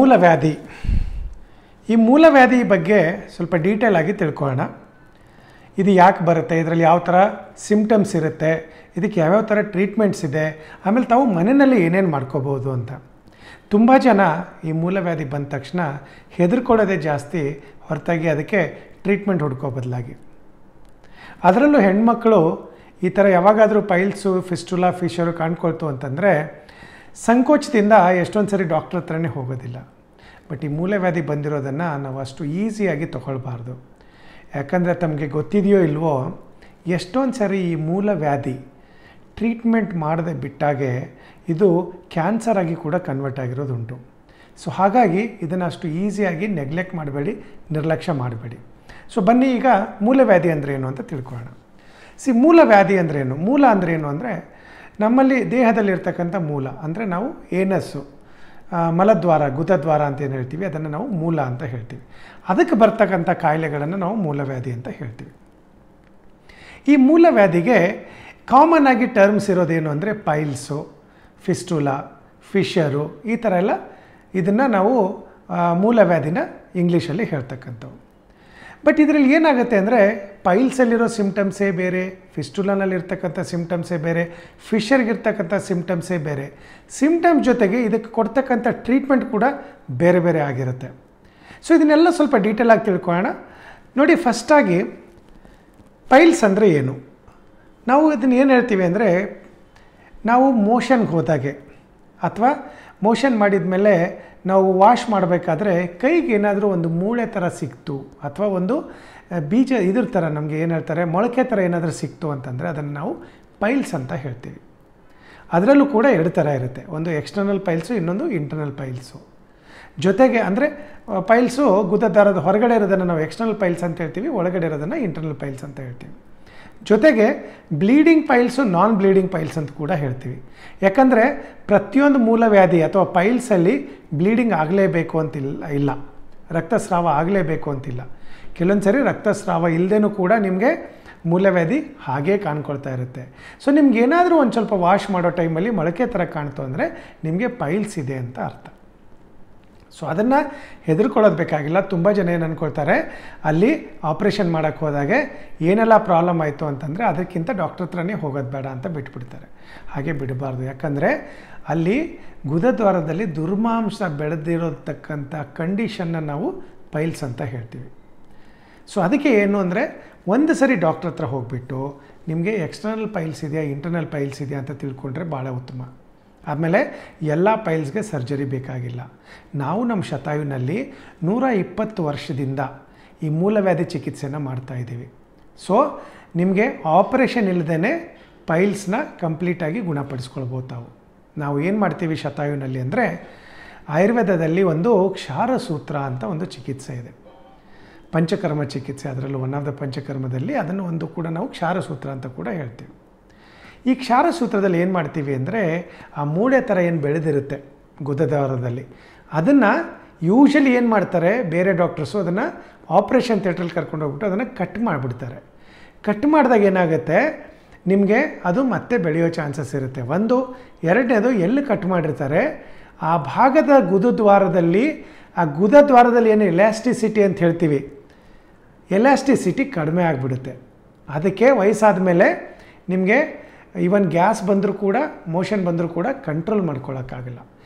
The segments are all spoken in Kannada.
ಮೂಲವ್ಯಾಧಿ. ಈ ಮೂಲವ್ಯಾಧಿ ಬಗ್ಗೆ ಸ್ವಲ್ಪ ಡೀಟೇಲ್ ಆಗಿ ತಿಳ್ಕೊಳ್ಳೋಣ. ಇದು ಯಾಕೆ ಬರುತ್ತೆ, ಇದರಲ್ಲಿ ಯಾವ ಥರ ಸಿಂಪ್ಟಮ್ಸ್ ಇರುತ್ತೆ, ಇದಕ್ಕೆ ಯಾವ್ಯಾವ ಥರ ಟ್ರೀಟ್ಮೆಂಟ್ಸ್ ಇದೆ, ಆಮೇಲೆ ತಾವು ಮನೆಯಲ್ಲಿ ಏನೇನು ಮಾಡ್ಕೋಬೋದು ಅಂತ. ತುಂಬ ಜನ ಈ ಮೂಲವ್ಯಾಧಿ ಬಂದ ತಕ್ಷಣ ಹೆದರ್ಕೊಳ್ಳೋದೇ ಜಾಸ್ತಿ ಹೊರತಾಗಿ ಅದಕ್ಕೆ ಟ್ರೀಟ್ಮೆಂಟ್ ಹುಡ್ಕೋ ಬದಲಾಗಿ. ಅದರಲ್ಲೂ ಹೆಣ್ಮಕ್ಳು ಈ ಥರ ಯಾವಾಗಾದರೂ ಪೈಲ್ಸು, ಫಿಸ್ಟುಲಾ, ಫಿಶರು ಕಾಣ್ಕೊಳ್ತು ಅಂತಂದರೆ ಸಂಕೋಚದಿಂದ ಎಷ್ಟೊಂದು ಸರಿ ಡಾಕ್ಟ್ರ್ ಹತ್ರನೇ ಹೋಗೋದಿಲ್ಲ. ಬಟ್ ಈ ಮೂಲವ್ಯಾಧಿ ಬಂದಿರೋದನ್ನು ನಾವು ಅಷ್ಟು ಈಸಿಯಾಗಿ ತೊಗೊಳ್ಬಾರ್ದು. ಯಾಕಂದರೆ ತಮಗೆ ಗೊತ್ತಿದೆಯೋ ಇಲ್ವೋ, ಎಷ್ಟೊಂದು ಸರಿ ಈ ಮೂಲವ್ಯಾಧಿ ಟ್ರೀಟ್ಮೆಂಟ್ ಮಾಡದೆ ಬಿಟ್ಟಾಗೆ ಇದು ಕ್ಯಾನ್ಸರ್ ಆಗಿ ಕೂಡ ಕನ್ವರ್ಟ್ ಆಗಿರೋದುಂಟು. ಸೊ ಹಾಗಾಗಿ ಇದನ್ನು ಅಷ್ಟು ಈಸಿಯಾಗಿ ನೆಗ್ಲೆಕ್ಟ್ ಮಾಡಬೇಡಿ, ನಿರ್ಲಕ್ಷ್ಯ ಮಾಡಬೇಡಿ. ಸೊ ಬನ್ನಿ ಈಗ ಮೂಲವ್ಯಾಧಿ ಅಂದರೆ ಏನು ಅಂತ ತಿಳ್ಕೊಳ್ಳೋಣ. ಮೂಲವ್ಯಾಧಿ ಅಂದ್ರೇನು? ಮೂಲ ಅಂದ್ರೇನು ಅಂದರೆ ನಮ್ಮಲ್ಲಿ ದೇಹದಲ್ಲಿರ್ತಕ್ಕಂಥ ಮೂಲ ಅಂದರೆ ನಾವು ಏನಸ್ಸು, ಮಲದ್ವಾರ, ಗುದದ್ವಾರ ಅಂತ ಏನು ಹೇಳ್ತೀವಿ ಅದನ್ನು ನಾವು ಮೂಲ ಅಂತ ಹೇಳ್ತೀವಿ. ಅದಕ್ಕೆ ಬರ್ತಕ್ಕಂಥ ಕಾಯಿಲೆಗಳನ್ನು ನಾವು ಮೂಲವ್ಯಾಧಿ ಅಂತ ಹೇಳ್ತೀವಿ. ಈ ಮೂಲವ್ಯಾಧಿಗೆ ಕಾಮನ್ ಆಗಿ ಟರ್ಮ್ಸ್ ಇರೋದೇನು ಅಂದರೆ ಪೈಲ್ಸು, ಫಿಸ್ಟುಲಾ, ಫಿಶರು, ಈ ಥರ ಎಲ್ಲ ಇದನ್ನು ನಾವು ಮೂಲವ್ಯಾಧಿನ ಇಂಗ್ಲೀಷಲ್ಲಿ ಹೇಳ್ತಕ್ಕಂಥವು. ಬಟ್ ಇದರಲ್ಲಿ ಏನಾಗುತ್ತೆ ಅಂದರೆ ಪೈಲ್ಸಲ್ಲಿರೋ ಸಿಮ್ಟಮ್ಸೇ ಬೇರೆ, ಫಿಸ್ಟುಲಾನಲ್ಲಿರ್ತಕ್ಕಂಥ ಸಿಮ್ಟಮ್ಸೇ ಬೇರೆ, ಫಿಶರ್ಗಿರ್ತಕ್ಕಂಥ ಸಿಮ್ಟಮ್ಸೇ ಬೇರೆ. ಸಿಮ್ಟಮ್ಸ್ ಜೊತೆಗೆ ಇದಕ್ಕೆ ಕೊಡ್ತಕ್ಕಂಥ ಟ್ರೀಟ್ಮೆಂಟ್ ಕೂಡ ಬೇರೆ ಬೇರೆ ಆಗಿರುತ್ತೆ. ಸೊ ಇದನ್ನೆಲ್ಲ ಸ್ವಲ್ಪ ಡೀಟೇಲಾಗಿ ತಿಳ್ಕೊಳ್ಳೋಣ. ನೋಡಿ, ಫಸ್ಟಾಗಿ ಪೈಲ್ಸ್ ಅಂದರೆ ಏನು? ನಾವು ಇದನ್ನು ಏನು ಹೇಳ್ತೀವಿ ಅಂದರೆ, ನಾವು ಮೋಷನ್ಗೆ ಹೋದಾಗೆ ಅಥವಾ ಮೋಷನ್ ಮಾಡಿದ ಮೇಲೆ ನಾವು ವಾಶ್ ಮಾಡಬೇಕಾದ್ರೆ ಕೈಗೆ ಏನಾದರೂ ಒಂದು ಮೂಳೆ ಥರ ಸಿಕ್ತು ಅಥವಾ ಒಂದು ಬೀಜ ಇದ್ರ ಥರ ನಮಗೆ ಏನು ಹೇಳ್ತಾರೆ ಮೊಳಕೆ ಥರ ಏನಾದರೂ ಸಿಕ್ತು ಅಂತಂದರೆ ಅದನ್ನು ನಾವು ಪೈಲ್ಸ್ ಅಂತ ಹೇಳ್ತೀವಿ. ಅದರಲ್ಲೂ ಕೂಡ ಎರಡು ಥರ ಇರುತ್ತೆ, ಒಂದು ಎಕ್ಸ್ಟರ್ನಲ್ ಪೈಲ್ಸು, ಇನ್ನೊಂದು ಇಂಟರ್ನಲ್ ಪೈಲ್ಸು. ಜೊತೆಗೆ ಅಂದರೆ ಪೈಲ್ಸು ಗುದದ್ವಾರದ ಹೊರಗಡೆ ಇರೋದನ್ನು ನಾವು ಎಕ್ಸ್ಟರ್ನಲ್ ಪೈಲ್ಸ್ ಅಂತ ಹೇಳ್ತೀವಿ, ಒಳಗಡೆ ಇರೋದನ್ನು ಇಂಟರ್ನಲ್ ಪೈಲ್ಸ್ ಅಂತ ಹೇಳ್ತೀವಿ. ಜೊತೆಗೆ ಬ್ಲೀಡಿಂಗ್ ಪೈಲ್ಸು, ನಾನ್ ಬ್ಲೀಡಿಂಗ್ ಪೈಲ್ಸ್ ಅಂತ ಕೂಡ ಹೇಳ್ತೀವಿ. ಯಾಕಂದರೆ ಪ್ರತಿಯೊಂದು ಮೂಲವ್ಯಾಧಿ ಅಥವಾ ಪೈಲ್ಸಲ್ಲಿ ಬ್ಲೀಡಿಂಗ್ ಆಗಲೇಬೇಕು ಇಲ್ಲ, ರಕ್ತಸ್ರಾವ ಆಗಲೇಬೇಕು ಅಂತಿಲ್ಲ. ಕೆಲವೊಂದು ಸರಿ ರಕ್ತಸ್ರಾವ ಇಲ್ಲದೇನೂ ಕೂಡ ನಿಮಗೆ ಮೂಲವ್ಯಾಧಿ ಹಾಗೇ ಕಾಣ್ಕೊಳ್ತಾ ಇರುತ್ತೆ. ಸೊ ನಿಮ್ಗೆ ಏನಾದರೂ ಒಂದು ಸ್ವಲ್ಪ ವಾಶ್ ಮಾಡೋ ಟೈಮಲ್ಲಿ ಮೊಳಕೆ ಥರ ಕಾಣ್ತು ಅಂದರೆ ನಿಮಗೆ ಪೈಲ್ಸ್ ಇದೆ ಅಂತ ಅರ್ಥ. ಸೊ ಅದನ್ನು ಹೆದರ್ಕೊಳ್ಳೋದು ಬೇಕಾಗಿಲ್ಲ. ತುಂಬ ಜನ ಏನು ಅಂದ್ಕೊಳ್ತಾರೆ, ಅಲ್ಲಿ ಆಪ್ರೇಷನ್ ಮಾಡೋಕ್ಕೆ ಹೋದಾಗೆ ಏನೆಲ್ಲ ಪ್ರಾಬ್ಲಮ್ ಆಯಿತು ಅಂತಂದರೆ ಅದಕ್ಕಿಂತ ಡಾಕ್ಟ್ರ್ ಹತ್ರನೇ ಹೋಗೋದು ಬೇಡ ಅಂತ ಬಿಟ್ಬಿಡ್ತಾರೆ. ಹಾಗೆ ಬಿಡಬಾರ್ದು. ಯಾಕಂದರೆ ಅಲ್ಲಿ ಗುದದ್ವಾರದಲ್ಲಿ ದುರ್ಮಾಂಸ ಬೆಳೆದಿರತಕ್ಕಂಥ ಕಂಡೀಷನ್ನ ನಾವು ಪೈಲ್ಸ್ ಅಂತ ಹೇಳ್ತೀವಿ. ಸೊ ಅದಕ್ಕೆ ಏನು ಅಂದರೆ ಒಂದು ಸರಿ ಡಾಕ್ಟ್ರ್ ಹತ್ರ ಹೋಗಿಬಿಟ್ಟು ನಿಮಗೆ ಎಕ್ಸ್ಟರ್ನಲ್ ಪೈಲ್ಸ್ ಇದೆಯಾ, ಇಂಟರ್ನಲ್ ಪೈಲ್ಸ್ ಇದೆಯಾ ಅಂತ ತಿಳ್ಕೊಂಡ್ರೆ ಭಾಳ ಉತ್ತಮ. ಆಮೇಲೆ ಎಲ್ಲ ಪೈಲ್ಸ್ಗೆ ಸರ್ಜರಿ ಬೇಕಾಗಿಲ್ಲ. ನಾವು ನಮ್ಮ ಶತಾಯುವಿನಲ್ಲಿ 120 ವರ್ಷದಿಂದ ಈ ಮೂಲವ್ಯಾಧಿ ಚಿಕಿತ್ಸೆನ ಮಾಡ್ತಾಯಿದ್ದೀವಿ. ಸೊ ನಿಮಗೆ ಆಪರೇಷನ್ ಇಲ್ಲದೇ ಪೈಲ್ಸ್ನ ಕಂಪ್ಲೀಟಾಗಿ ಗುಣಪಡಿಸ್ಕೊಳ್ಬೋದು. ನಾವು ಏನು ಮಾಡ್ತೀವಿ ಶತಾಯುವಿನಲ್ಲಿ ಅಂದರೆ, ಆಯುರ್ವೇದದಲ್ಲಿ ಒಂದು ಕ್ಷಾರಸೂತ್ರ ಅಂತ ಒಂದು ಚಿಕಿತ್ಸೆ ಇದೆ, ಪಂಚಕರ್ಮ ಚಿಕಿತ್ಸೆ. ಅದರಲ್ಲೂ ಒನ್ ಆಫ್ ದ ಪಂಚಕರ್ಮದಲ್ಲಿ ಅದನ್ನು ಒಂದು ಕೂಡ ನಾವು ಕ್ಷಾರಸೂತ್ರ ಅಂತ ಕೂಡ ಹೇಳ್ತೀವಿ. ಈ ಕ್ಷಾರಸೂತ್ರದಲ್ಲಿ ಏನು ಮಾಡ್ತೀವಿ ಅಂದರೆ, ಆ ಮೂಳೆ ಥರ ಏನು ಬೆಳೆದಿರುತ್ತೆ ಗುದದ್ವಾರದಲ್ಲಿ, ಅದನ್ನು ಯೂಶಲಿ ಏನು ಮಾಡ್ತಾರೆ ಬೇರೆ ಡಾಕ್ಟರ್ಸು, ಅದನ್ನು ಆಪ್ರೇಷನ್ ಥಿಯೇಟ್ರಲ್ಲಿ ಕರ್ಕೊಂಡು ಹೋಗ್ಬಿಟ್ಟು ಅದನ್ನು ಕಟ್ ಮಾಡಿಬಿಡ್ತಾರೆ. ಕಟ್ ಮಾಡಿದಾಗ ಏನಾಗುತ್ತೆ, ನಿಮಗೆ ಅದು ಮತ್ತೆ ಬೆಳೆಯೋ ಚಾನ್ಸಸ್ ಇರುತ್ತೆ. ಒಂದು. ಎರಡನೇದು, ಎಲ್ಲಿ ಕಟ್ ಮಾಡಿರ್ತಾರೆ ಆ ಭಾಗದ ಗುದದ್ವಾರದಲ್ಲಿ, ಆ ಗುದದ್ವಾರದಲ್ಲಿ ಏನು ಎಲಾಸ್ಟಿಸಿಟಿ ಅಂತ ಹೇಳ್ತೀವಿ, ಎಲಾಸ್ಟಿಸಿಟಿ ಕಡಿಮೆ ಆಗಿಬಿಡುತ್ತೆ. ಅದಕ್ಕೆ ವಯಸ್ಸಾದ ಮೇಲೆ ನಿಮಗೆ ಈವನ್ ಗ್ಯಾಸ್ ಬಂದರೂ ಕೂಡ, ಮೋಷನ್ ಬಂದರೂ ಕೂಡ ಕಂಟ್ರೋಲ್ ಮಾಡ್ಕೊಳ್ಳೋಕ್ಕಾಗಲ್ಲ.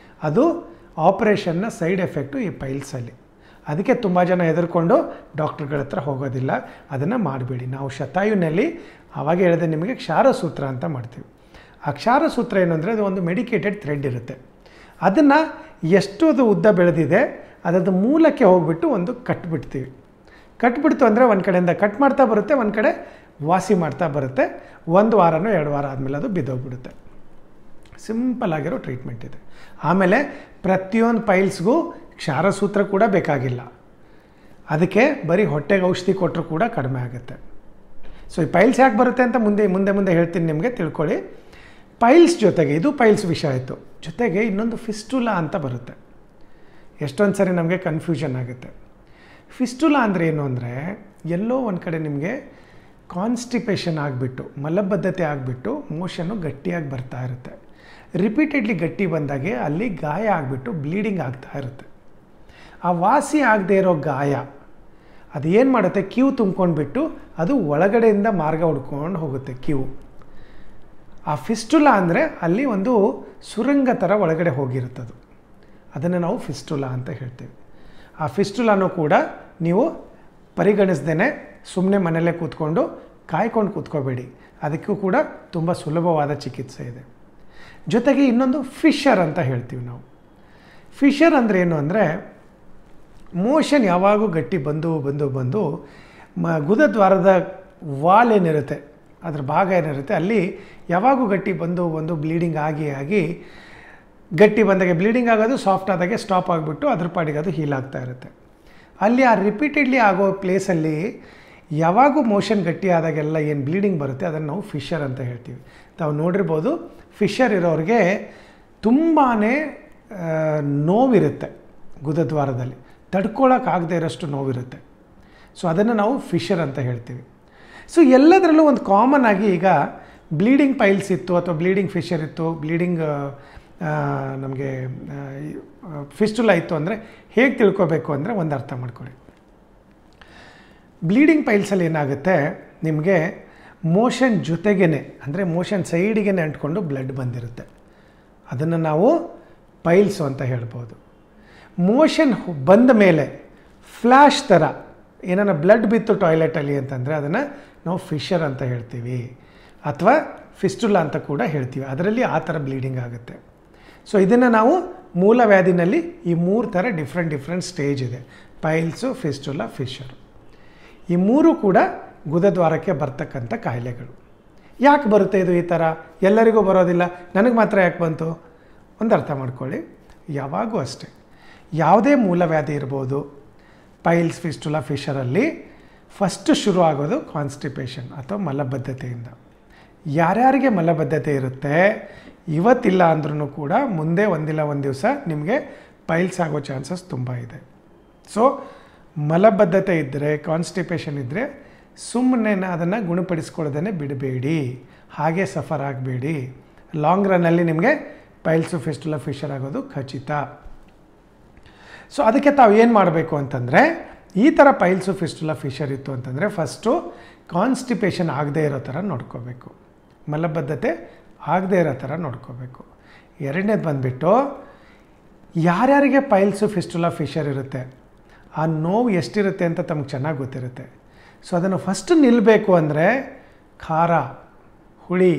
ಅದು ಆಪ್ರೇಷನ್ನ ಸೈಡ್ ಎಫೆಕ್ಟು ಈ ಪೈಲ್ಸಲ್ಲಿ. ಅದಕ್ಕೆ ತುಂಬ ಜನ ಹೆದರ್ಕೊಂಡು ಡಾಕ್ಟ್ರುಗಳ ಹತ್ರ ಹೋಗೋದಿಲ್ಲ. ಅದನ್ನು ಮಾಡಬೇಡಿ. ನಾವು ಶತಾಯುವಿನಲ್ಲಿ ಆವಾಗ ಹೇಳಿದೆ ನಿಮಗೆ ಕ್ಷಾರಸೂತ್ರ ಅಂತ ಮಾಡ್ತೀವಿ. ಆ ಕ್ಷಾರಸೂತ್ರ ಏನು ಅಂದರೆ, ಅದು ಒಂದು ಮೆಡಿಕೇಟೆಡ್ ಥ್ರೆಡ್ ಇರುತ್ತೆ. ಅದನ್ನು ಎಷ್ಟು ಅದು ಉದ್ದ ಬೆಳೆದಿದೆ ಅದರದ್ದು ಮೂಲಕ್ಕೆ ಹೋಗ್ಬಿಟ್ಟು ಒಂದು ಕಟ್ಬಿಡ್ತೀವಿ. ಕಟ್ಬಿಡ್ತು ಅಂದರೆ ಒಂದು ಕಡೆಯಿಂದ ಕಟ್ ಮಾಡ್ತಾ ಬರುತ್ತೆ, ಒಂದು ಕಡೆ ವಾಸಿ ಮಾಡ್ತಾ ಬರುತ್ತೆ. 1 ವಾರನೋ 2 ವಾರ ಆದಮೇಲೆ ಅದು ಬಿದ್ದೋಗ್ಬಿಡುತ್ತೆ. ಸಿಂಪಲ್ ಆಗಿರೋ ಟ್ರೀಟ್ಮೆಂಟ್ ಇದೆ. ಆಮೇಲೆ ಪ್ರತಿಯೊಂದು ಪೈಲ್ಸ್ಗೂ ಕ್ಷಾರಸೂತ್ರ ಕೂಡ ಬೇಕಾಗಿಲ್ಲ. ಅದಕ್ಕೆ ಬರೀ ಹೊಟ್ಟೆಗೆ ಔಷಧಿ ಕೊಟ್ಟರು ಕೂಡ ಕಡಿಮೆ ಆಗುತ್ತೆ. ಸೊ ಈ ಪೈಲ್ಸ್ ಯಾಕೆ ಬರುತ್ತೆ ಅಂತ ಮುಂದೆ ಹೇಳ್ತೀನಿ, ನಿಮಗೆ ತಿಳ್ಕೊಳ್ಳಿ. ಪೈಲ್ಸ್ ಜೊತೆಗೆ, ಇದು ಪೈಲ್ಸ್ ವಿಷಯ ಆಯಿತು, ಜೊತೆಗೆ ಇನ್ನೊಂದು ಫಿಸ್ಟುಲಾ ಅಂತ ಬರುತ್ತೆ. ಎಷ್ಟೊಂದು ಸರಿ ನಮಗೆ ಕನ್ಫ್ಯೂಷನ್ ಆಗುತ್ತೆ. ಫಿಸ್ಟುಲಾ ಅಂದರೆ ಏನು ಅಂದರೆ, ಎಲ್ಲೋ ಒಂದು ಕಡೆ ನಿಮಗೆ ಕಾನ್ಸ್ಟಿಪೇಷನ್ ಆಗಿಬಿಟ್ಟು, ಮಲಬದ್ಧತೆ ಆಗಿಬಿಟ್ಟು ಮೋಷನ್ನು ಗಟ್ಟಿಯಾಗಿ ಬರ್ತಾ ಇರುತ್ತೆ. ರಿಪೀಟೆಡ್ಲಿ ಗಟ್ಟಿ ಬಂದಾಗೆ ಅಲ್ಲಿ ಗಾಯ ಆಗಿಬಿಟ್ಟು ಬ್ಲೀಡಿಂಗ್ ಆಗ್ತಾ ಇರುತ್ತೆ. ಆ ವಾಸಿ ಆಗದೆ ಇರೋ ಗಾಯ ಅದು ಏನು ಮಾಡುತ್ತೆ, ಕ್ಯೂ ತುಂಬ್ಕೊಂಡ್ಬಿಟ್ಟು ಅದು ಒಳಗಡೆಯಿಂದ ಮಾರ್ಗ ಹುಡ್ಕೊಂಡು ಹೋಗುತ್ತೆ ಕ್ಯೂ. ಆ ಫಿಸ್ಟುಲಾ ಅಂದರೆ ಅಲ್ಲಿ ಒಂದು ಸುರಂಗ ಥರ ಒಳಗಡೆ ಹೋಗಿರುತ್ತದು, ಅದನ್ನು ನಾವು ಫಿಸ್ಟುಲಾ ಅಂತ ಹೇಳ್ತೀವಿ. ಆ ಫಿಸ್ಟುಲಾನು ಕೂಡ ನೀವು ಪರಿಗಣಿಸ್ದೇ ಸುಮ್ಮನೆ ಮನೆಯಲ್ಲೇ ಕೂತ್ಕೊಂಡು ಕಾಯ್ಕೊಂಡು ಕೂತ್ಕೋಬೇಡಿ, ಅದಕ್ಕೂ ಕೂಡ ತುಂಬ ಸುಲಭವಾದ ಚಿಕಿತ್ಸೆ ಇದೆ. ಜೊತೆಗೆ ಇನ್ನೊಂದು ಫಿಶರ್ ಅಂತ ಹೇಳ್ತೀವಿ ನಾವು. ಫಿಶರ್ ಅಂದರೆ ಏನು ಅಂದರೆ, ಮೋಷನ್ ಯಾವಾಗೂ ಗಟ್ಟಿ ಬಂದು ಗುದದ್ವಾರದ ವಾಲ್ ಏನಿರುತ್ತೆ, ಅದ್ರ ಭಾಗ ಏನಿರುತ್ತೆ ಅಲ್ಲಿ ಯಾವಾಗೂ ಗಟ್ಟಿ ಬಂದು ಬ್ಲೀಡಿಂಗ್ ಆಗಿ ಗಟ್ಟಿ ಬಂದಾಗೆ ಬ್ಲೀಡಿಂಗ್ ಆಗೋದು, ಸಾಫ್ಟ್ ಆದಾಗೆ ಸ್ಟಾಪ್ ಆಗಿಬಿಟ್ಟು ಅದ್ರ ಪಾಡಿಗೆ ಅದು ಹೀಲ್ ಆಗ್ತಾ ಇರುತ್ತೆ. ಅಲ್ಲಿ ಆ ರಿಪೀಟೆಡ್ಲಿ ಆಗೋ ಪ್ಲೇಸಲ್ಲಿ ಯಾವಾಗೂ ಮೋಷನ್ ಗಟ್ಟಿ ಆದಾಗೆಲ್ಲ ಏನು ಬ್ಲೀಡಿಂಗ್ ಬರುತ್ತೆ ಅದನ್ನು ನಾವು ಫಿಶರ್ ಅಂತ ಹೇಳ್ತೀವಿ. ತಾವು ನೋಡಿರ್ಬೋದು, ಫಿಶರ್ ಇರೋರಿಗೆ ತುಂಬಾ ನೋವಿರುತ್ತೆ, ಗುದದ್ವಾರದಲ್ಲಿ ತಡ್ಕೊಳ್ಳೋಕ್ಕಾಗದೇ ಇರೋಷ್ಟು ನೋವಿರುತ್ತೆ. ಸೊ ಅದನ್ನು ನಾವು ಫಿಶರ್ ಅಂತ ಹೇಳ್ತೀವಿ. ಸೊ ಎಲ್ಲದರಲ್ಲೂ ಒಂದು ಕಾಮನ್ ಆಗಿ ಈಗ ಬ್ಲೀಡಿಂಗ್ ಪೈಲ್ಸ್ ಇತ್ತು ಅಥವಾ ಬ್ಲೀಡಿಂಗ್ ಫಿಶರ್ ಇತ್ತು, ಬ್ಲೀಡಿಂಗ್ ನಮಗೆ ಫಿಸ್ಟುಲಾ ಇತ್ತು ಅಂದರೆ ಹೇಗೆ ತಿಳ್ಕೊಬೇಕು ಅಂದರೆ ಒಂದು ಅರ್ಥ ಮಾಡ್ಕೊಳ್ಳಿ. ಬ್ಲೀಡಿಂಗ್ ಪೈಲ್ಸಲ್ಲಿ ಏನಾಗುತ್ತೆ, ನಿಮಗೆ ಮೋಷನ್ ಜೊತೆಗೇ ಅಂದರೆ ಮೋಷನ್ ಸೈಡಿಗೆ ಅಂಟ್ಕೊಂಡು ಬ್ಲಡ್ ಬಂದಿರುತ್ತೆ, ಅದನ್ನು ನಾವು ಪೈಲ್ಸು ಅಂತ ಹೇಳ್ಬೋದು. ಮೋಷನ್ ಬಂದ ಮೇಲೆ ಫ್ಲ್ಯಾಶ್ ಥರ ಏನಾರ ಬ್ಲಡ್ ಬಿತ್ತು ಟಾಯ್ಲೆಟಲ್ಲಿ ಅಂತಂದರೆ ಅದನ್ನು ನಾವು ಫಿಶರ್ ಅಂತ ಹೇಳ್ತೀವಿ ಅಥವಾ ಫಿಸ್ಟುಲಾ ಅಂತ ಕೂಡ ಹೇಳ್ತೀವಿ. ಅದರಲ್ಲಿ ಆ ಥರ ಬ್ಲೀಡಿಂಗ್ ಆಗುತ್ತೆ. ಸೊ ಇದನ್ನು ನಾವು ಮೂಲವ್ಯಾಧಿನಲ್ಲಿ ಈ 3 ಥರ ಡಿಫ್ರೆಂಟ್ ಸ್ಟೇಜ್ ಇದೆ, ಪೈಲ್ಸು, ಫಿಸ್ಟುಲಾ, ಫಿಶರ್. ಈ 3 ಕೂಡ ಗುದದ್ವಾರಕ್ಕೆ ಬರ್ತಕ್ಕಂಥ ಕಾಯಿಲೆಗಳು. ಯಾಕೆ ಬರುತ್ತೆ ಇದು ಈ ಥರ? ಎಲ್ಲರಿಗೂ ಬರೋದಿಲ್ಲ, ನನಗೆ ಮಾತ್ರ ಯಾಕೆ ಬಂತು? ಒಂದು ಅರ್ಥ ಮಾಡ್ಕೊಳ್ಳಿ, ಯಾವಾಗೂ ಅಷ್ಟೇ ಯಾವುದೇ ಮೂಲವ್ಯಾಧಿ ಇರ್ಬೋದು, ಪೈಲ್ಸ್, ಫಿಸ್ಟುಲಾ, ಫಿಶರಲ್ಲಿ ಫಸ್ಟು ಶುರು ಆಗೋದು ಕಾನ್ಸ್ಟಿಪೇಷನ್ ಅಥವಾ ಮಲಬದ್ಧತೆಯಿಂದ. ಯಾರ್ಯಾರಿಗೆ ಮಲಬದ್ಧತೆ ಇರುತ್ತೆ, ಇವತ್ತಿಲ್ಲ ಅಂದ್ರೂ ಕೂಡ ಮುಂದೆ ಒಂದಿಲ್ಲ ಒಂದು ದಿವಸ ನಿಮಗೆ ಪೈಲ್ಸ್ ಆಗೋ ಚಾನ್ಸಸ್ ತುಂಬ ಇದೆ. ಸೊ ಮಲಬದ್ಧತೆ ಇದ್ದರೆ, ಕಾನ್ಸ್ಟಿಪೇಷನ್ ಇದ್ದರೆ ಸುಮ್ಮನೆ ಅದನ್ನು ಗುಣಪಡಿಸ್ಕೊಳ್ಳೋದನ್ನೇ ಬಿಡಬೇಡಿ, ಹಾಗೆ ಸಫರ್ ಆಗಬೇಡಿ. ಲಾಂಗ್ ರನ್ನಲ್ಲಿ ನಿಮಗೆ ಪೈಲ್ಸು, ಫಿಸ್ಟುಲಾ, ಫಿಶರ್ ಆಗೋದು ಖಚಿತ. ಸೊ ಅದಕ್ಕೆ ತಾವು ಏನು ಮಾಡಬೇಕು ಅಂತಂದರೆ, ಈ ಥರ ಪೈಲ್ಸು, ಫಿಸ್ಟುಲಾ, ಫಿಶರ್ ಇತ್ತು ಅಂತಂದರೆ ಫಸ್ಟು ಕಾನ್ಸ್ಟಿಪೇಷನ್ ಆಗದೇ ಇರೋ ಥರ ನೋಡ್ಕೋಬೇಕು, ಮಲಬದ್ಧತೆ ಆಗದೇ ಇರೋ ಥರ ನೋಡ್ಕೋಬೇಕು. ಎರಡನೇದು ಬಂದುಬಿಟ್ಟು, ಯಾರ್ಯಾರಿಗೆ ಪೈಲ್ಸು, ಫಿಸ್ಟುಲಾ, ಫಿಶರ್ ಇರುತ್ತೆ ಆ ನೋವು ಎಷ್ಟಿರುತ್ತೆ ಅಂತ ತಮಗೆ ಚೆನ್ನಾಗಿ ಗೊತ್ತಿರುತ್ತೆ. ಸೊ ಅದನ್ನು ಫಸ್ಟ್ ನಿಲ್ಲಬೇಕು ಅಂದರೆ ಖಾರ, ಹುಳಿ,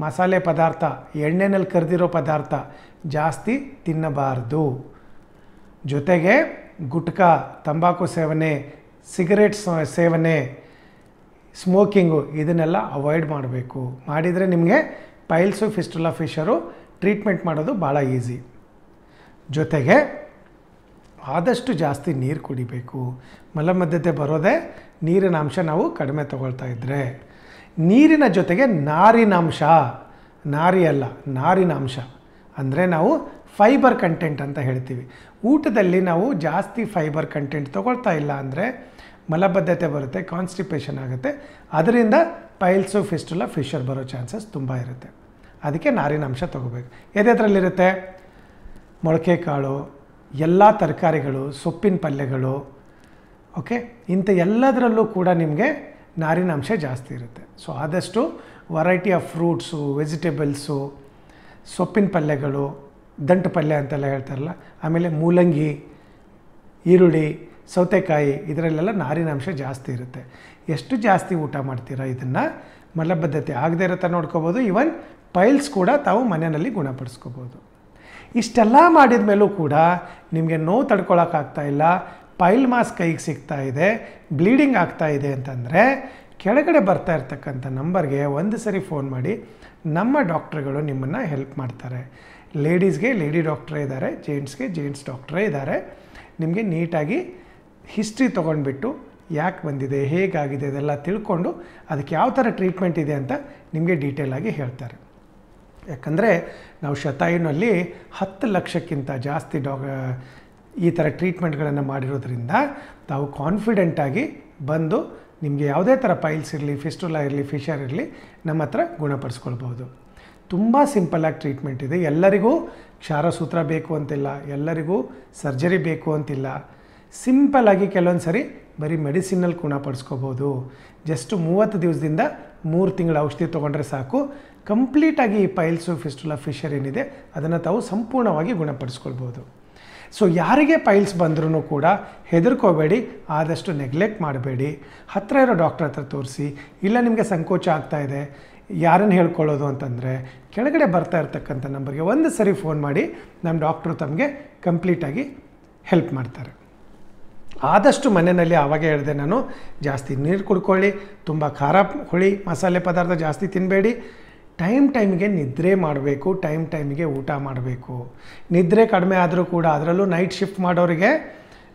ಮಸಾಲೆ ಪದಾರ್ಥ, ಎಣ್ಣೆನಲ್ಲಿ ಕರೆದಿರೋ ಪದಾರ್ಥ ಜಾಸ್ತಿ ತಿನ್ನಬಾರ್ದು. ಜೊತೆಗೆ ಗುಟ್ಕಾ, ತಂಬಾಕು ಸೇವನೆ, ಸಿಗರೇಟ್ ಸೇವನೆ, ಸ್ಮೋಕಿಂಗು ಇದನ್ನೆಲ್ಲ ಅವಾಯ್ಡ್ ಮಾಡಬೇಕು. ಮಾಡಿದರೆ ನಿಮಗೆ ಪೈಲ್ಸು, ಫಿಸ್ಟುಲಾ, ಫಿಶರು ಟ್ರೀಟ್ಮೆಂಟ್ ಮಾಡೋದು ಭಾಳ ಈಸಿ. ಜೊತೆಗೆ ಆದಷ್ಟು ಜಾಸ್ತಿ ನೀರು ಕುಡಿಬೇಕು. ಮಲಬದ್ಧತೆ ಬರೋದೇ ನೀರಿನ ಅಂಶ ನಾವು ಕಡಿಮೆ ತಗೊಳ್ತಾ ಇದ್ದರೆ. ನೀರಿನ ಜೊತೆಗೆ ನಾರಿನಾಂಶ, ನಾರಿ ಅಲ್ಲ ನಾರಿನಾಂಶ ಅಂದರೆ ನಾವು ಫೈಬರ್ ಕಂಟೆಂಟ್ ಅಂತ ಹೇಳ್ತೀವಿ. ಊಟದಲ್ಲಿ ನಾವು ಜಾಸ್ತಿ ಫೈಬರ್ ಕಂಟೆಂಟ್ ತೊಗೊಳ್ತಾ ಇಲ್ಲ ಅಂದರೆ ಮಲಬದ್ಧತೆ ಬರುತ್ತೆ, ಕಾನ್ಸ್ಟಿಪೇಷನ್ ಆಗುತ್ತೆ, ಅದರಿಂದ ಪೈಲ್ಸು, ಫಿಸ್ಟುಲಾ, ಫಿಶರ್ ಬರೋ ಚಾನ್ಸಸ್ ತುಂಬ ಇರುತ್ತೆ. ಅದಕ್ಕೆ ನಾರಿನಾಂಶ ತೊಗೋಬೇಕು. ಎದೆದ್ರಲ್ಲಿರುತ್ತೆ? ಮೊಳಕೆ ಕಾಳು, ಎಲ್ಲ ತರಕಾರಿಗಳು, ಸೊಪ್ಪಿನ ಪಲ್ಯಗಳು, ಓಕೆ, ಇಂಥ ಎಲ್ಲದರಲ್ಲೂ ಕೂಡ ನಿಮಗೆ ನಾರಿನಾಂಶ ಜಾಸ್ತಿ ಇರುತ್ತೆ. ಸೊ ಆದಷ್ಟು ವೆರೈಟಿ ಆಫ್ ಫ್ರೂಟ್ಸು, ವೆಜಿಟೇಬಲ್ಸು, ಸೊಪ್ಪಿನ ಪಲ್ಯಗಳು, ದಂಟು ಪಲ್ಯ ಅಂತೆಲ್ಲ ಹೇಳ್ತಾರಲ್ಲ, ಆಮೇಲೆ ಮೂಲಂಗಿ, ಈರುಳ್ಳಿ, ಸೌತೆಕಾಯಿ, ಇದರಲ್ಲೆಲ್ಲ ನಾರಿನಾಂಶ ಜಾಸ್ತಿ ಇರುತ್ತೆ. ಎಷ್ಟು ಜಾಸ್ತಿ ಊಟ ಮಾಡ್ತೀರಾ ಇದನ್ನು ಮಲಬದ್ಧತೆ ಆಗದೇ ಇರೋ ಥರ ನೋಡ್ಕೋಬೋದು. ಈವನ್ ಪೈಲ್ಸ್ ಕೂಡ ತಾವು ಮನೆಯಲ್ಲಿ ಗುಣಪಡಿಸ್ಕೋಬೋದು. ಇಷ್ಟೆಲ್ಲ ಮಾಡಿದ ಮೇಲೂ ಕೂಡ ನಿಮಗೆ ನೋವು ತಡ್ಕೊಳಕ್ಕಾಗ್ತಾ ಇಲ್ಲ, ಪೈಲ್ ಮಾಸ್ ಕೈಗೆ ಸಿಗ್ತಾ ಇದೆ, ಬ್ಲೀಡಿಂಗ್ ಆಗ್ತಾ ಇದೆ ಅಂತಂದರೆ ಕೆಳಗಡೆ ಬರ್ತಾ ಇರ್ತಕ್ಕಂಥ ನಂಬರ್ಗೆ ಒಂದು ಸರಿ ಫೋನ್ ಮಾಡಿ, ನಮ್ಮ ಡಾಕ್ಟ್ರುಗಳು ನಿಮ್ಮನ್ನು ಹೆಲ್ಪ್ ಮಾಡ್ತಾರೆ. ಲೇಡೀಸ್ಗೆ ಲೇಡಿ ಡಾಕ್ಟ್ರೇ ಇದ್ದಾರೆ, ಜೆಂಟ್ಸ್ಗೆ ಜೆಂಟ್ಸ್ ಡಾಕ್ಟ್ರೇ ಇದ್ದಾರೆ. ನಿಮಗೆ ನೀಟಾಗಿ ಹಿಸ್ಟ್ರಿ ತೊಗೊಂಡ್ಬಿಟ್ಟು ಯಾಕೆ ಬಂದಿದೆ, ಹೇಗಾಗಿದೆ ಇದೆಲ್ಲ ತಿಳ್ಕೊಂಡು ಅದಕ್ಕೆ ಯಾವ ಥರ ಟ್ರೀಟ್ಮೆಂಟ್ ಇದೆ ಅಂತ ನಿಮಗೆ ಡೀಟೇಲಾಗಿ ಹೇಳ್ತಾರೆ. ಯಾಕಂದರೆ ನಾವು ಶತಾಯುನಲ್ಲಿ 10 ಲಕ್ಷಕ್ಕಿಂತ ಜಾಸ್ತಿ ಈ ಥರ ಟ್ರೀಟ್ಮೆಂಟ್ಗಳನ್ನು ಮಾಡಿರೋದ್ರಿಂದ ತಾವು ಕಾನ್ಫಿಡೆಂಟಾಗಿ ಬಂದು ನಿಮಗೆ ಯಾವುದೇ ಥರ ಪೈಲ್ಸ್ ಇರಲಿ, ಫಿಸ್ಟುಲಾ ಇರಲಿ, ಫಿಶರ್ ಇರಲಿ ನಮ್ಮ ಹತ್ರ ಗುಣಪಡಿಸ್ಕೊಳ್ಬೋದು. ತುಂಬ ಸಿಂಪಲ್ಲಾಗಿ ಟ್ರೀಟ್ಮೆಂಟ್ ಇದೆ. ಎಲ್ಲರಿಗೂ ಕ್ಷಾರಸೂತ್ರ ಬೇಕು ಅಂತಿಲ್ಲ, ಎಲ್ಲರಿಗೂ ಸರ್ಜರಿ ಬೇಕು ಅಂತಿಲ್ಲ. ಸಿಂಪಲ್ಲಾಗಿ ಕೆಲವೊಂದು ಸರಿ ಬರೀ ಮೆಡಿಸಿನಲ್ಲಿ ಗುಣಪಡಿಸ್ಕೋಬೋದು. ಜಸ್ಟ್ 30 ದಿವಸದಿಂದ 3 ತಿಂಗಳ ಔಷಧಿ ತೊಗೊಂಡ್ರೆ ಸಾಕು, ಕಂಪ್ಲೀಟಾಗಿ ಈ ಪೈಲ್ಸು ಫಿಸ್ಟುಲಾ ಫಿಷರ್ ಏನಿದೆ ಅದನ್ನು ತಾವು ಸಂಪೂರ್ಣವಾಗಿ ಗುಣಪಡಿಸ್ಕೊಳ್ಬೋದು. ಸೊ ಯಾರಿಗೆ ಪೈಲ್ಸ್ ಬಂದ್ರೂ ಕೂಡ ಹೆದರ್ಕೋಬೇಡಿ, ಆದಷ್ಟು ನೆಗ್ಲೆಕ್ಟ್ ಮಾಡಬೇಡಿ. ಹತ್ತಿರ ಇರೋ ಡಾಕ್ಟ್ರ್ ಹತ್ರ ತೋರಿಸಿ. ಇಲ್ಲ ನಿಮಗೆ ಸಂಕೋಚ ಆಗ್ತಾಯಿದೆ, ಯಾರನ್ನು ಹೇಳ್ಕೊಳ್ಳೋದು ಅಂತಂದರೆ ಕೆಳಗಡೆ ಬರ್ತಾ ಇರ್ತಕ್ಕಂಥ ನಂಬರ್ಗೆ ಒಂದು ಸರಿ ಫೋನ್ ಮಾಡಿ, ನಮ್ಮ ಡಾಕ್ಟ್ರು ತಮಗೆ ಕಂಪ್ಲೀಟಾಗಿ ಹೆಲ್ಪ್ ಮಾಡ್ತಾರೆ. ಆದಷ್ಟು ಮನೆಯಲ್ಲಿ ಆವಾಗೇ ಹೇಳಿದೆ ನಾನು, ಜಾಸ್ತಿ ನೀರು ಕುಡ್ಕೊಳ್ಳಿ, ತುಂಬ ಖಾರ ಹುಳಿ ಮಸಾಲೆ ಪದಾರ್ಥ ಜಾಸ್ತಿ ತಿನ್ನಬೇಡಿ, ಟೈಮಿಗೆ ನಿದ್ರೆ ಮಾಡಬೇಕು, ಟೈಮಿಗೆ ಊಟ ಮಾಡಬೇಕು. ನಿದ್ರೆ ಕಡಿಮೆ ಆದರೂ ಕೂಡ ಅದರಲ್ಲೂ ನೈಟ್ ಶಿಫ್ಟ್ ಮಾಡೋರಿಗೆ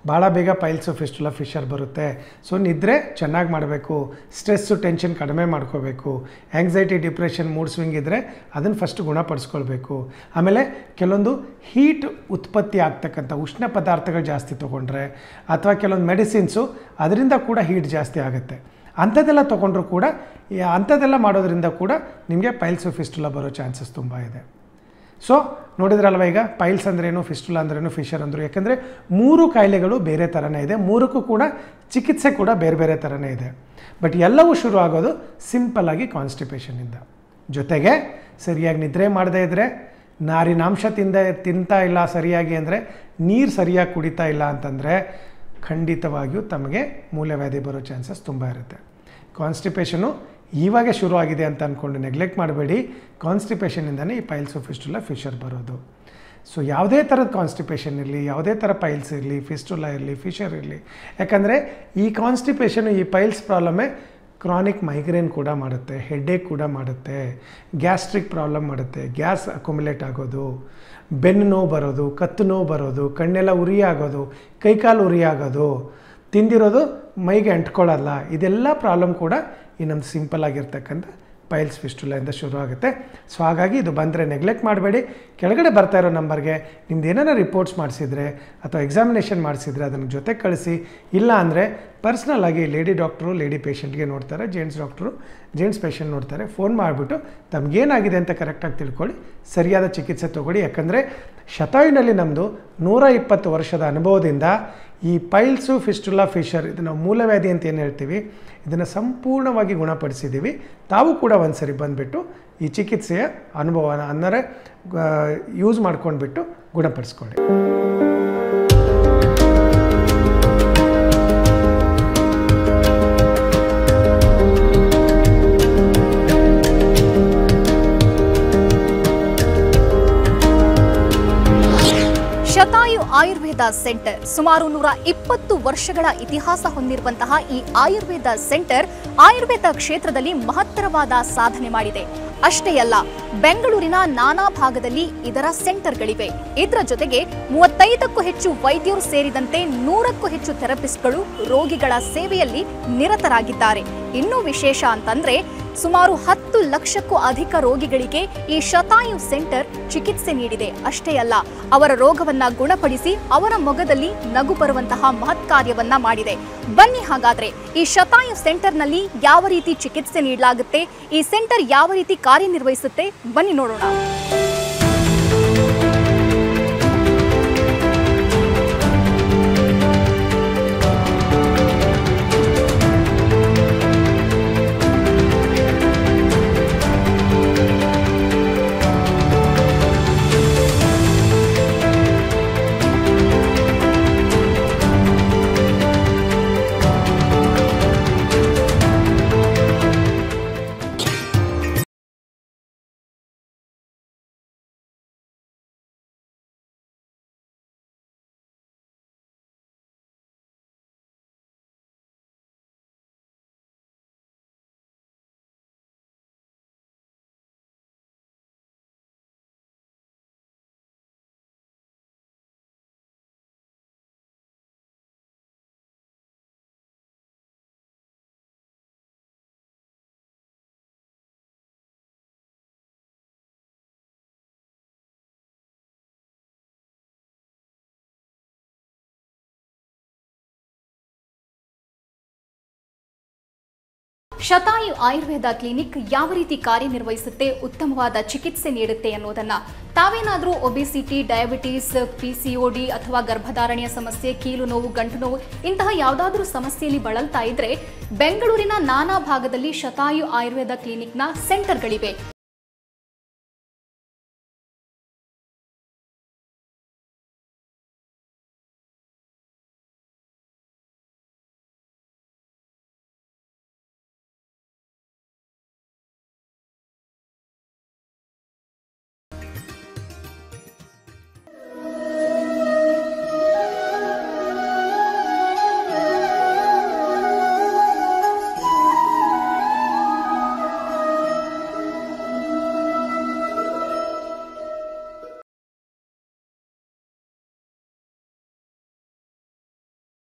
ಭಾಳ ಬೇಗ ಪೈಲ್ಸು ಫಿಸ್ಟುಲಾ ಫಿಷರ್ ಬರುತ್ತೆ. ಸೊ ನಿದ್ರೆ ಚೆನ್ನಾಗಿ ಮಾಡಬೇಕು, ಸ್ಟ್ರೆಸ್ಸು ಟೆನ್ಷನ್ ಕಡಿಮೆ ಮಾಡ್ಕೋಬೇಕು, ಆ್ಯಂಗ್ಸೈಟಿ ಡಿಪ್ರೆಷನ್ ಮೂಡ್ ಸ್ವಿಂಗ್ ಇದ್ದರೆ ಅದನ್ನು ಫಸ್ಟ್ ಗುಣಪಡಿಸ್ಕೊಳ್ಬೇಕು. ಆಮೇಲೆ ಕೆಲವೊಂದು ಹೀಟ್ ಉತ್ಪತ್ತಿ ಆಗ್ತಕ್ಕಂಥ ಉಷ್ಣ ಪದಾರ್ಥಗಳು ಜಾಸ್ತಿ ತೊಗೊಂಡ್ರೆ ಅಥವಾ ಕೆಲವೊಂದು ಮೆಡಿಸಿನ್ಸು ಅದರಿಂದ ಕೂಡ ಹೀಟ್ ಜಾಸ್ತಿ ಆಗುತ್ತೆ. ಅಂಥದ್ದೆಲ್ಲ ತೊಗೊಂಡ್ರೂ ಕೂಡ ಅಂಥದ್ದೆಲ್ಲ ಮಾಡೋದ್ರಿಂದ ಕೂಡ ನಿಮಗೆ ಪೈಲ್ಸು ಫಿಸ್ಟುಲಾ ಬರೋ ಚಾನ್ಸಸ್ ತುಂಬ ಇದೆ. ಸೊ ನೋಡಿದ್ರಲ್ವ, ಈಗ ಪೈಲ್ಸ್ ಅಂದ್ರೇನು, ಫಿಸ್ಟುಲಾ ಅಂದ್ರೇನು, ಫಿಷರ್ ಅಂದರು. ಯಾಕಂದರೆ 3 ಕಾಯಿಲೆಗಳು ಬೇರೆ ಥರನೇ ಇದೆ, 3ಕ್ಕೂ ಕೂಡ ಚಿಕಿತ್ಸೆ ಕೂಡ ಬೇರೆ ಬೇರೆ ಥರನೇ ಇದೆ. ಬಟ್ ಎಲ್ಲವೂ ಶುರು ಆಗೋದು ಸಿಂಪಲ್ಲಾಗಿ ಕಾನ್ಸ್ಟಿಪೇಷನಿಂದ. ಜೊತೆಗೆ ಸರಿಯಾಗಿ ನಿದ್ರೆ ಮಾಡದೇ ಇದ್ದರೆ, ನಾರಿನಾಂಶ ತಿಂತಾ ಇಲ್ಲ ಸರಿಯಾಗಿ ಅಂದರೆ, ನೀರು ಸರಿಯಾಗಿ ಕುಡಿತಾ ಇಲ್ಲ ಅಂತಂದರೆ ಖಂಡಿತವಾಗಿಯೂ ತಮಗೆ ಮೂಲವ್ಯಾಧಿ ಬರೋ ಚಾನ್ಸಸ್ ತುಂಬ ಇರುತ್ತೆ. ಕಾನ್ಸ್ಟಿಪೇಷನು ಇವಾಗೆ ಶುರು ಆಗಿದೆ ಅಂತ ಅಂದ್ಕೊಂಡು ನೆಗ್ಲೆಕ್ಟ್ ಮಾಡಬೇಡಿ. ಕಾನ್ಸ್ಟಿಪೇಷನಿಂದನೇ ಈ ಪೈಲ್ಸು ಫಿಸ್ಟುಲಾ ಫಿಷರ್ ಬರೋದು. ಸೊ ಯಾವುದೇ ಥರದ ಕಾನ್ಸ್ಟಿಪೇಷನ್ ಇರಲಿ, ಯಾವುದೇ ಥರ ಪೈಲ್ಸ್ ಇರಲಿ, ಫಿಸ್ಟುಲಾ ಇರಲಿ, ಫಿಷರ್ ಇರಲಿ, ಯಾಕಂದರೆ ಈ ಕಾನ್ಸ್ಟಿಪೇಷನು, ಈ ಪೈಲ್ಸ್ ಪ್ರಾಬ್ಲಮ್ಮೇ ಕ್ರಾನಿಕ್ ಮೈಗ್ರೇನ್ ಕೂಡ ಮಾಡುತ್ತೆ, ಹೆಡ್ಏಕ್ ಕೂಡ ಮಾಡುತ್ತೆ, ಗ್ಯಾಸ್ಟ್ರಿಕ್ ಪ್ರಾಬ್ಲಮ್ ಮಾಡುತ್ತೆ, ಗ್ಯಾಸ್ ಅಕ್ಯುಮುಲೇಟ್ ಆಗೋದು, ಬೆನ್ನು ನೋವು ಬರೋದು, ಕತ್ತು ನೋವು ಬರೋದು, ಕಣ್ಣೆಲ್ಲ ಉರಿ ಆಗೋದು, ಕೈಕಾಲು ಉರಿ ಆಗೋದು, ತಿಂದಿರೋದು ಮೈಗೆ ಅಂಟ್ಕೊಳ್ಳಲ್ಲ, ಇದೆಲ್ಲ ಪ್ರಾಬ್ಲಮ್ ಕೂಡ ಈ ನಮ್ಮ ಸಿಂಪಲ್ ಆಗಿರ್ತಕ್ಕಂಥ ಪೈಲ್ಸ್ ಫಿಸ್ಟುಲಾಯಿಂದ ಶುರು ಆಗುತ್ತೆ. ಸೊ ಹಾಗಾಗಿ ಇದು ಬಂದರೆ ನೆಗ್ಲೆಕ್ಟ್ ಮಾಡಬೇಡಿ. ಕೆಳಗಡೆ ಬರ್ತಾ ಇರೋ ನಂಬರ್ಗೆ ನಿಮ್ದು ಏನಾರ ರಿಪೋರ್ಟ್ಸ್ ಮಾಡಿಸಿದರೆ ಅಥವಾ ಎಕ್ಸಾಮಿನೇಷನ್ ಮಾಡಿಸಿದರೆ ಅದನ್ನು ಜೊತೆಗೆ ಕಳಿಸಿ. ಇಲ್ಲ ಅಂದರೆ ಪರ್ಸ್ನಲ್ಲಾಗಿ ಲೇಡಿ ಡಾಕ್ಟ್ರು ಲೇಡಿ ಪೇಷಂಟ್ಗೆ ನೋಡ್ತಾರೆ, ಜೆಂಟ್ಸ್ ಡಾಕ್ಟ್ರು ಜೆಂಟ್ಸ್ ಪೇಷಂಟ್ ನೋಡ್ತಾರೆ. ಫೋನ್ ಮಾಡಿಬಿಟ್ಟು ತಮಗೇನಾಗಿದೆ ಅಂತ ಕರೆಕ್ಟಾಗಿ ತಿಳ್ಕೊಳ್ಳಿ, ಸರಿಯಾದ ಚಿಕಿತ್ಸೆ ತೊಗೊಳ್ಳಿ. ಯಾಕಂದರೆ ಶತಾಯುನಲ್ಲಿ ನಮ್ಮದು 120 ವರ್ಷದ ಅನುಭವದಿಂದ ಈ ಪೈಲ್ಸು ಫಿಸ್ಟುಲಾ ಫಿಷರ್, ಇದನ್ನು ಮೂಲವ್ಯಾಧಿ ಅಂತ ಏನು ಹೇಳ್ತೀವಿ, ಇದನ್ನು ಸಂಪೂರ್ಣವಾಗಿ ಗುಣಪಡಿಸಿದ್ದೀವಿ. ತಾವು ಕೂಡ ಒಂದು ಸರಿ ಬಂದುಬಿಟ್ಟು ಈ ಚಿಕಿತ್ಸೆಯ ಅನುಭವನ ಅಂದರೆ ಯೂಸ್ ಮಾಡ್ಕೊಂಡ್ಬಿಟ್ಟು ಗುಣಪಡಿಸ್ಕೊಳ್ಳಿ. ಶತಾಯು ಆಯುರ್ವೇದ ಸೆಂಟರ್ ಸುಮಾರು 120 ವರ್ಷಗಳ ಇತಿಹಾಸ ಹೊಂದಿರುವಂತಹ ಈ ಆಯುರ್ವೇದ ಸೆಂಟರ್ ಆಯುರ್ವೇದ ಕ್ಷೇತ್ರದಲ್ಲಿ ಮಹತ್ತರವಾದ ಸಾಧನೆ ಮಾಡಿದೆ. ಅಷ್ಟೇ ಅಲ್ಲ, ಬೆಂಗಳೂರಿನ ನಾನಾ ಭಾಗದಲ್ಲಿ ಇದರ ಸೆಂಟರ್ಗಳಿವೆ. ಇದರ ಜೊತೆಗೆ 35ಕ್ಕೂ ಹೆಚ್ಚು ವೈದ್ಯರು ಸೇರಿದಂತೆ 100ಕ್ಕೂ ಹೆಚ್ಚು ಥೆರಪಿಸ್ಟ್ಗಳು ರೋಗಿಗಳ ಸೇವೆಯಲ್ಲಿ ನಿರತರಾಗಿದ್ದಾರೆ. ಇನ್ನೂ ವಿಶೇಷ ಅಂತಂದ್ರೆ ಸುಮಾರು 10 ಲಕ್ಷಕ್ಕೂ ಅಧಿಕ ರೋಗಿಗಳಿಗೆ ಈ ಶತಾಯು ಸೆಂಟರ್ ಚಿಕಿತ್ಸೆ ನೀಡಿದೆ. ಅಷ್ಟೇ ಅಲ್ಲ, ಅವರ ರೋಗವನ್ನ ಗುಣಪಡಿಸಿ ಅವರ ಮೊಗದಲ್ಲಿ ನಗು ಬರುವಂತಹ ಮಹತ್ ಕಾರ್ಯವನ್ನ ಮಾಡಿದೆ. ಬನ್ನಿ ಹಾಗಾದ್ರೆ ಈ ಶತಾಯು ಸೆಂಟರ್ನಲ್ಲಿ ಯಾವ ರೀತಿ ಚಿಕಿತ್ಸೆ ನೀಡಲಾಗುತ್ತೆ, ಈ ಸೆಂಟರ್ ಯಾವ ರೀತಿ ಕಾರ್ಯನಿರ್ವಹಿಸುತ್ತೆ, ಬನ್ನಿ ನೋಡೋಣ. ಶತಾಯು ಆಯುರ್ವೇದ ಕ್ಲಿನಿಕ್ ಯಾವ ರೀತಿ ಕಾರ್ಯನಿರ್ವಹಿಸುತ್ತೆ, ಉತ್ತಮವಾದ ಚಿಕಿತ್ಸೆ ನೀಡುತ್ತೆ ಅನ್ನೋದನ್ನ ತಾವೇನಾದರೂ ಒಬೆಸಿಟಿ, ಡಯಾಬಿಟಿಸ್, PCOD ಅಥವಾ ಗರ್ಭಧಾರಣೆಯ ಸಮಸ್ಯೆ, ಕೀಲು ನೋವು, ಗಂಟು ನೋವು ಇಂತಹ ಯಾವುದಾದ್ರೂ ಸಮಸ್ಯೆಯಲ್ಲಿ ಬಳಲ್ತಾ ಇದ್ರೆ ಬೆಂಗಳೂರಿನ ನಾನಾ ಭಾಗದಲ್ಲಿ ಶತಾಯು ಆಯುರ್ವೇದ ಕ್ಲಿನಿಕ್ನ ಸೆಂಟರ್ಗಳಿವೆ.